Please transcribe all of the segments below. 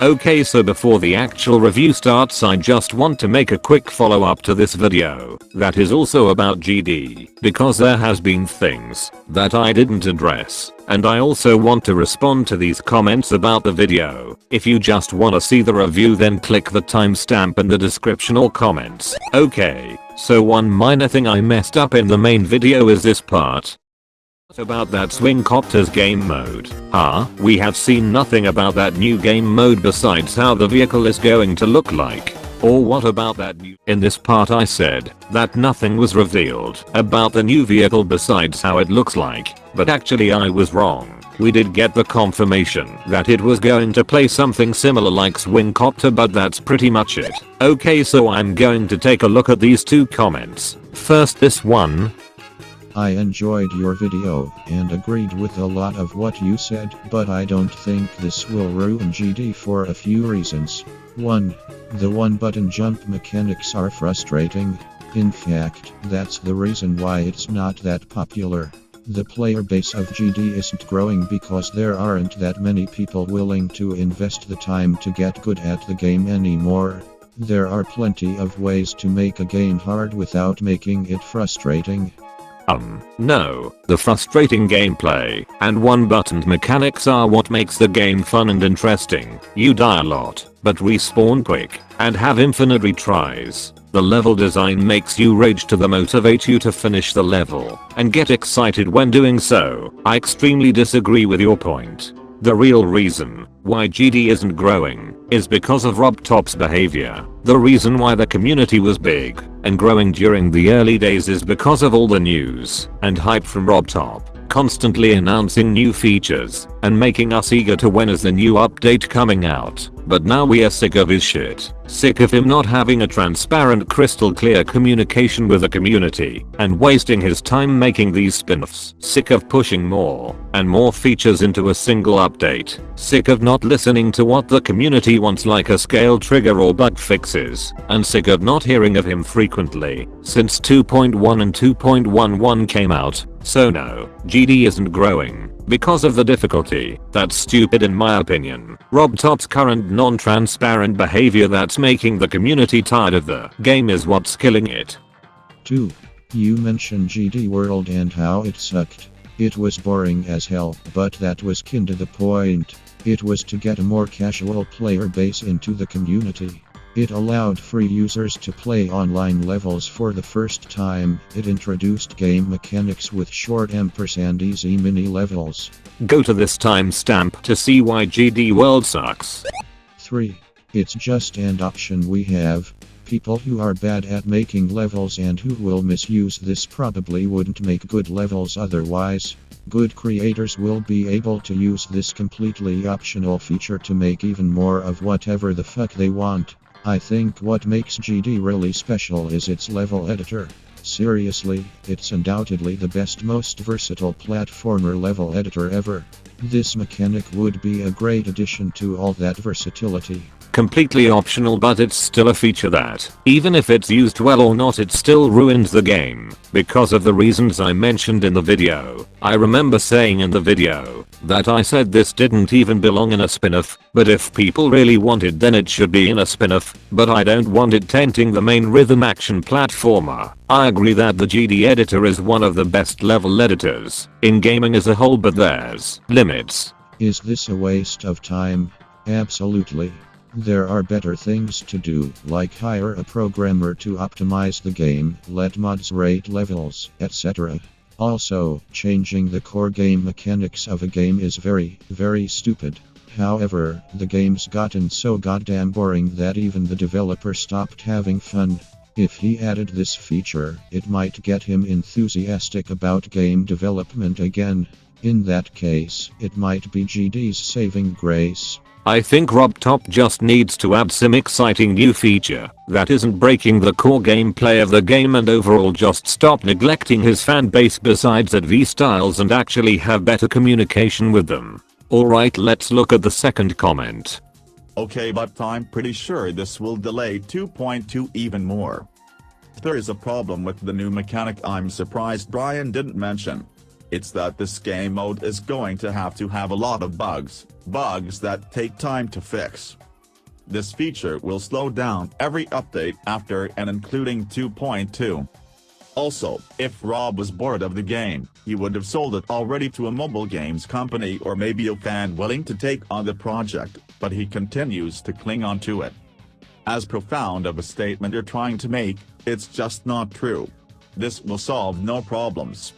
Okay, so before the actual review starts, I just want to make a quick follow up to this video that is also about GD, because there has been things that I didn't address, and I also want to respond to these comments about the video. If you just wanna see the review, then click the timestamp in the description or comments. Okay, so one minor thing I messed up in the main video is this part. About that swing copters game mode. We have seen nothing about that new game mode besides how the vehicle is going to look like. Or what about that new— In this part I said that nothing was revealed about the new vehicle besides how it looks like, but actually I was wrong. We did get the confirmation that it was going to play something similar like Swing Copter, but that's pretty much it. Okay, so I'm going to take a look at these two comments. First, this one. I enjoyed your video and agreed with a lot of what you said, but I don't think this will ruin GD for a few reasons. 1. The one-button jump mechanics are frustrating. In fact, that's the reason why it's not that popular. The player base of GD isn't growing because there aren't that many people willing to invest the time to get good at the game anymore. There are plenty of ways to make a game hard without making it frustrating. No, the frustrating gameplay and one-button mechanics are what makes the game fun and interesting. You die a lot, but respawn quick, and have infinite retries. The level design makes you rage to motivate you to finish the level, and get excited when doing so. I extremely disagree with your point. The real reason why GD isn't growing is because of RobTop's behavior. The reason why the community was big and growing during the early days is because of all the news and hype from RobTop, constantly announcing new features and making us eager to when is the new update coming out. But now we are sick of his shit. Sick of him not having a transparent, crystal clear communication with the community and wasting his time making these spin-offs. Sick of pushing more and more features into a single update. Sick of not listening to what the community wants, like a scale trigger or bug fixes. And sick of not hearing of him frequently since 2.1 and 2.11 came out. So no, GD isn't growing because of the difficulty. That's stupid in my opinion. RobTop's current non-transparent behavior that's making the community tired of the game is what's killing it. 2. You mentioned GD World and how it sucked. It was boring as hell, but that was kinda the point. It was to get a more casual player base into the community. It allowed free users to play online levels for the first time. It introduced game mechanics with short ampersand easy mini levels. Go to this timestamp to see why GD World sucks. 3. It's just an option we have. People who are bad at making levels and who will misuse this probably wouldn't make good levels otherwise. Good creators will be able to use this completely optional feature to make even more of whatever the fuck they want. I think what makes GD really special is its level editor. Seriously, it's undoubtedly the best, most versatile platformer level editor ever. This mechanic would be a great addition to all that versatility. Completely optional, but it's still a feature that, even if it's used well or not, it still ruins the game because of the reasons I mentioned in the video. I remember saying in the video that I said this didn't even belong in a spin-off, but if people really want it then it should be in a spin-off, but I don't want it tainting the main rhythm action platformer. I agree that the GD editor is one of the best level editors in gaming as a whole, but there's limits. Is this a waste of time? Absolutely. There are better things to do, like hire a programmer to optimize the game, let mods rate levels, etc. Also, changing the core game mechanics of a game is very, very stupid. However, the game's gotten so goddamn boring that even the developer stopped having fun. If he added this feature, it might get him enthusiastic about game development again. In that case, it might be GD's saving grace. I think RobTop just needs to add some exciting new feature that isn't breaking the core gameplay of the game, and overall just stop neglecting his fan base besides at V-Styles and actually have better communication with them. Alright, let's look at the second comment. Okay, but I'm pretty sure this will delay 2.2 even more. There is a problem with the new mechanic I'm surprised Brian didn't mention. It's that this game mode is going to have a lot of bugs that take time to fix. This feature will slow down every update after and including 2.2. Also, if Rob was bored of the game, he would have sold it already to a mobile games company or maybe a fan willing to take on the project, but he continues to cling on to it. As profound of a statement you're trying to make, it's just not true. This will solve no problems.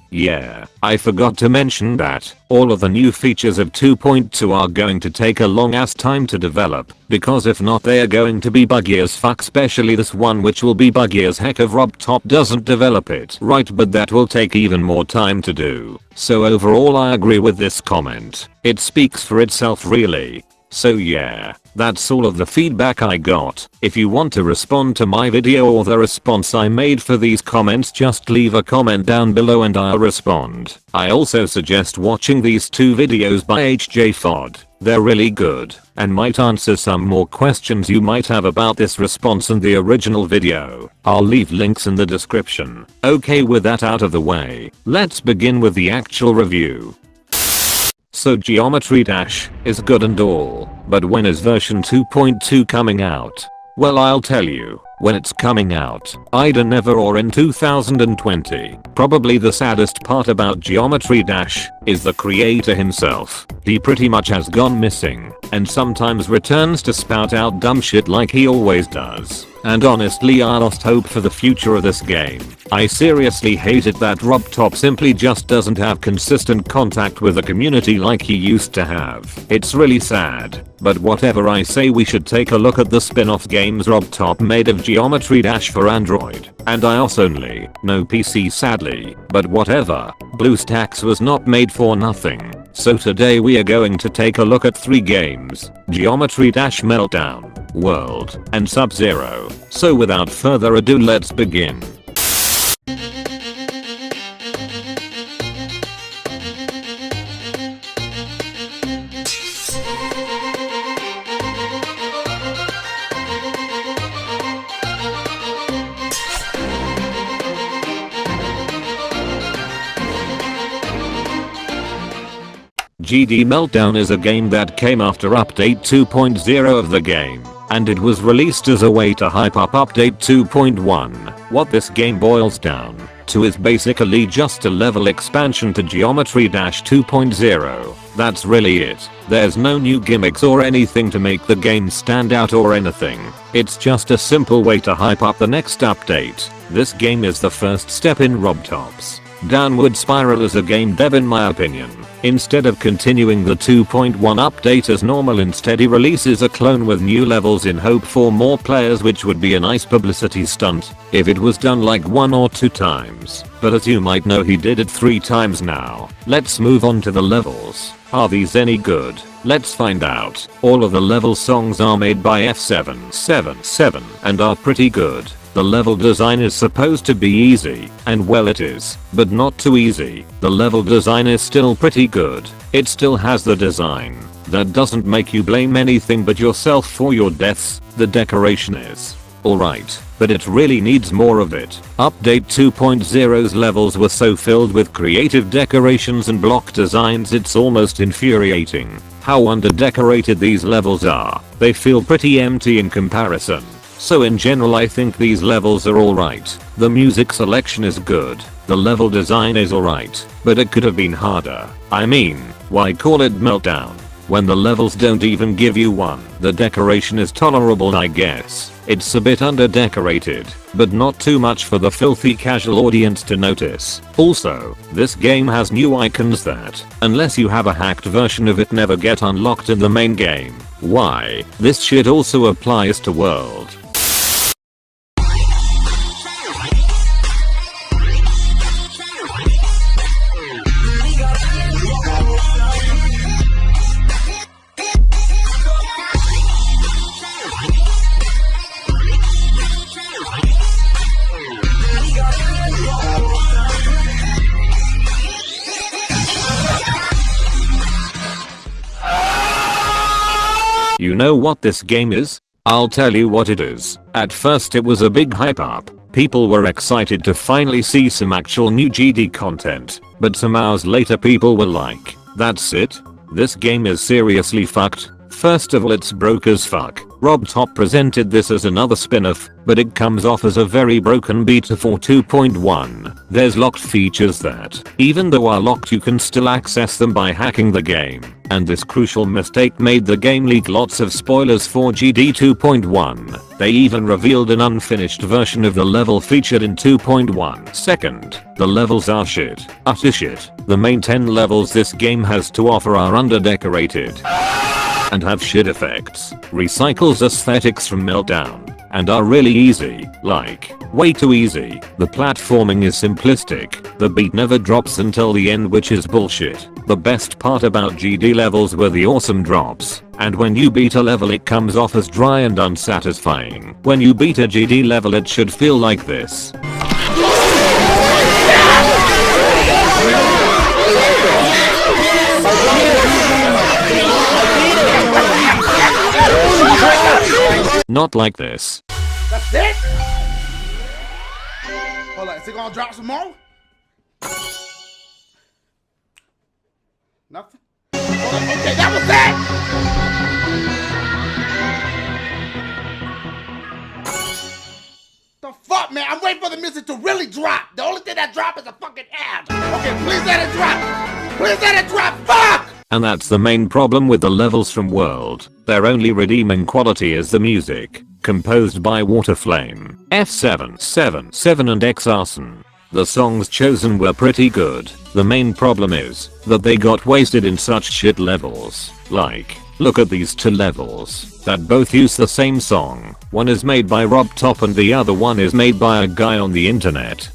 Yeah, I forgot to mention that all of the new features of 2.2 are going to take a long ass time to develop, because if not they are going to be buggy as fuck, especially this one, which will be buggy as heck if RobTop doesn't develop it right, but that will take even more time to do. So overall I agree with this comment. It speaks for itself really. So yeah, that's all of the feedback I got. If you want to respond to my video or the response I made for these comments, just leave a comment down below and I'll respond. I also suggest watching these two videos by HJFOD. They're really good, and might answer some more questions you might have about this response and the original video. I'll leave links in the description. Okay, with that out of the way, let's begin with the actual review. So Geometry Dash is good and all, but when is version 2.2 coming out? Well, I'll tell you, when it's coming out, either never or in 2020. Probably the saddest part about Geometry Dash is the creator himself. He pretty much has gone missing, and sometimes returns to spout out dumb shit like he always does. And honestly, I lost hope for the future of this game. I seriously hate it that RobTop simply just doesn't have consistent contact with the community like he used to have. It's really sad, but whatever I say, we should take a look at the spin-off games RobTop made of Geometry Dash for Android and iOS only. No PC sadly, but whatever. BlueStacks was not made for nothing. So today we are going to take a look at 3 games: Geometry Dash, Meltdown, World, and Subzero. So without further ado, let's begin. GD Meltdown is a game that came after update 2.0 of the game, and it was released as a way to hype up update 2.1. What this game boils down to is basically just a level expansion to Geometry Dash 2.0. That's really it. There's no new gimmicks or anything to make the game stand out or anything. It's just a simple way to hype up the next update. This game is the first step in RobTop's downward spiral as a game dev, in my opinion. Instead of continuing the 2.1 update as normal, instead he releases a clone with new levels in hope for more players, which would be a nice publicity stunt if it was done like 1 or 2 times. But as you might know, he did it 3 times now. Let's move on to the levels. Are these any good? Let's find out. All of the level songs are made by F777 and are pretty good. The level design is supposed to be easy, and well it is, but not too easy. The level design is still pretty good. It still has the design that doesn't make you blame anything but yourself for your deaths. The decoration is alright, but it really needs more of it. Update 2.0's levels were so filled with creative decorations and block designs, it's almost infuriating how under-decorated these levels are. They feel pretty empty in comparison. So in general, I think these levels are alright. The music selection is good. The level design is alright, but it could have been harder. I mean, why call it Meltdown when the levels don't even give you one? The decoration is tolerable, I guess. It's a bit under-decorated, but not too much for the filthy casual audience to notice. Also, this game has new icons that, unless you have a hacked version of it, never get unlocked in the main game. Why? This shit also applies to World. You you know what this game is? I'll tell you what it is. At first it was a big hype up. People were excited to finally see some actual new GD content. But some hours later people were like, that's it? This game is seriously fucked? First of all, it's broke as fuck. Rob Top presented this as another spin-off, but it comes off as a very broken beta for 2.1. There's locked features that, even though are locked, you can still access them by hacking the game. And this crucial mistake made the game leak lots of spoilers for GD 2.1. They even revealed an unfinished version of the level featured in 2.1. Second, the levels are shit. Utter shit. The main 10 levels this game has to offer are underdecorated and have shit effects, recycles aesthetics from Meltdown, and are really easy, like, way too easy. The platforming is simplistic, the beat never drops until the end, which is bullshit. The best part about GD levels were the awesome drops, and when you beat a level it comes off as dry and unsatisfying. When you beat a GD level it should feel like this. Not like this. That's it? Hold on, is it gonna drop some more? Nothing? Hold on, okay, that was that! The fuck, man? I'm waiting for the music to really drop. The only thing that drop is a fucking ad. Okay, please let it drop. Please let it drop. Fuck! And that's the main problem with the levels from World. Their only redeeming quality is the music, composed by Waterflame, F777 and X Arson. The songs chosen were pretty good. The main problem is that they got wasted in such shit levels. Like, look at these two levels that both use the same song. One is made by Rob Top and the other one is made by a guy on the internet.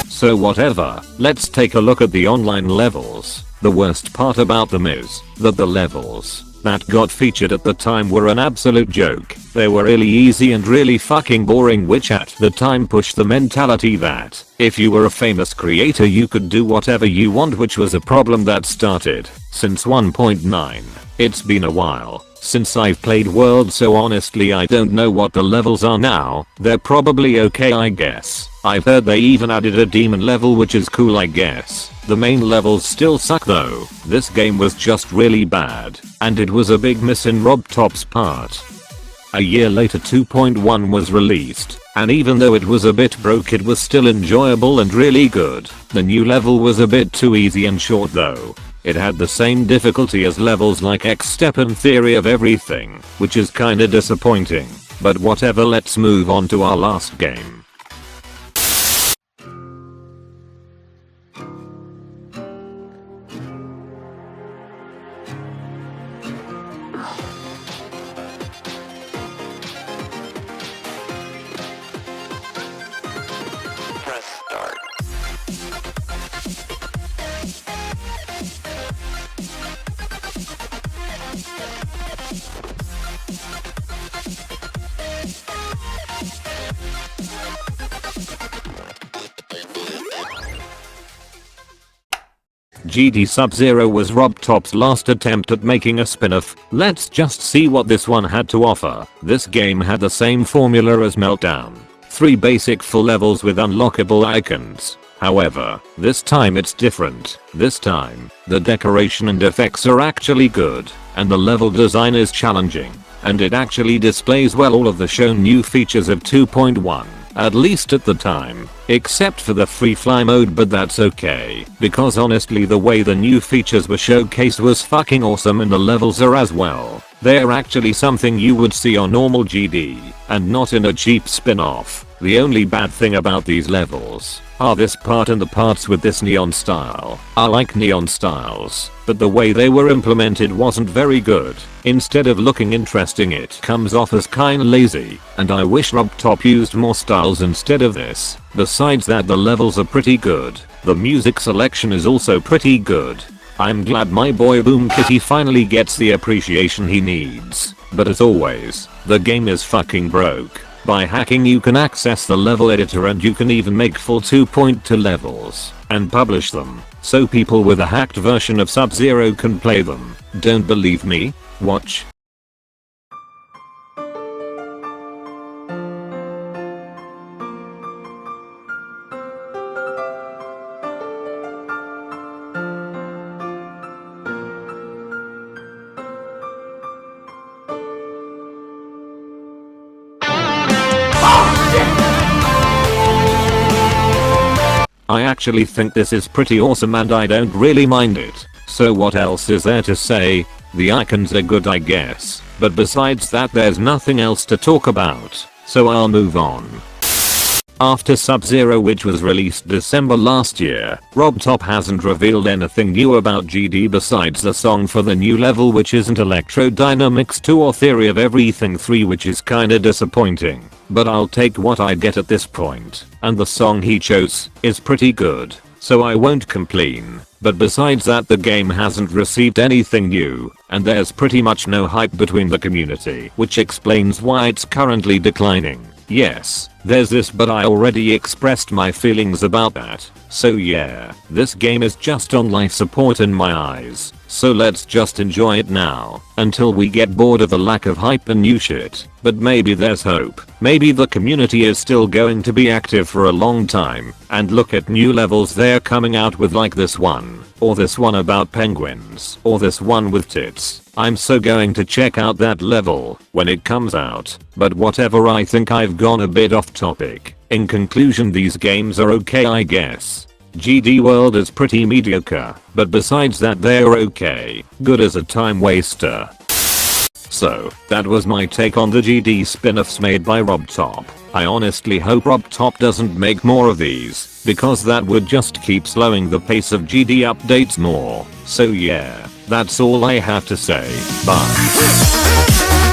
So whatever, let's take a look at the online levels. The worst part about them is that the levels that got featured at the time were an absolute joke. They were really easy and really fucking boring, which at the time pushed the mentality that if you were a famous creator you could do whatever you want, which was a problem that started since 1.9. It's been a while since I've played World, so honestly I don't know what the levels are now. They're probably okay, I guess. I've heard they even added a demon level, which is cool, I guess. The main levels still suck though. This game was just really bad, and it was a big miss in Rob Top's part. A year later 2.1 was released, and even though it was a bit broke it was still enjoyable and really good. The new level was a bit too easy and short though. It had the same difficulty as levels like X Step and Theory of Everything, which is kinda disappointing. But whatever, let's move on to our last game. Press start. GD Subzero was Rob Top's last attempt at making a spin-off. Let's just see what this one had to offer. This game had the same formula as Meltdown. 3 basic full levels with unlockable icons. However, this time it's different. This time, the decoration and effects are actually good, and the level design is challenging. and it actually displays well all of the shown new features of 2.1. At least at the time, except for the free fly mode, but that's okay, because honestly the way the new features were showcased was fucking awesome, and the levels are as well. They're actually something you would see on normal GD, and not in a cheap spin-off. The only bad thing about these levels are this part and the parts with this neon style. I like neon styles, but the way they were implemented wasn't very good. Instead of looking interesting, it comes off as kinda lazy, and I wish Rubtop used more styles instead of this. Besides that, the levels are pretty good. The music selection is also pretty good. I'm glad my boy Boom Kitty finally gets the appreciation he needs. But as always, the game is fucking broke. By hacking you can access the level editor, and you can even make full 2.2 levels and publish them, so people with a hacked version of Subzero can play them. Don't believe me? Watch. I actually think this is pretty awesome and I don't really mind it. So what else is there to say? The icons are good, I guess, but besides that there's nothing else to talk about, so I'll move on. After Subzero, which was released December last year, Rubtop hasn't revealed anything new about GD besides the song for the new level, which isn't Electrodynamics 2 or Theory of Everything 3, which is kinda disappointing. But I'll take what I get at this point, and the song he chose is pretty good, so I won't complain. But besides that, the game hasn't received anything new, and there's pretty much no hype between the community, which explains why it's currently declining. Yes, there's this, but I already expressed my feelings about that. So yeah, this game is just on life support in my eyes. So let's just enjoy it now, until we get bored of the lack of hype and new shit. But maybe there's hope. Maybe the community is still going to be active for a long time, and look at new levels they're coming out with, like this one, or this one about penguins, or this one with tits. I'm so going to check out that level when it comes out. But whatever, I think I've gone a bit off topic. In conclusion, these games are okay, I guess. GD World is pretty mediocre, but besides that they're okay. Good as a time waster. So, that was my take on the GD spin-offs made by Rubtop. I honestly hope Rubtop doesn't make more of these, because that would just keep slowing the pace of GD updates more. So yeah, that's all I have to say. Bye.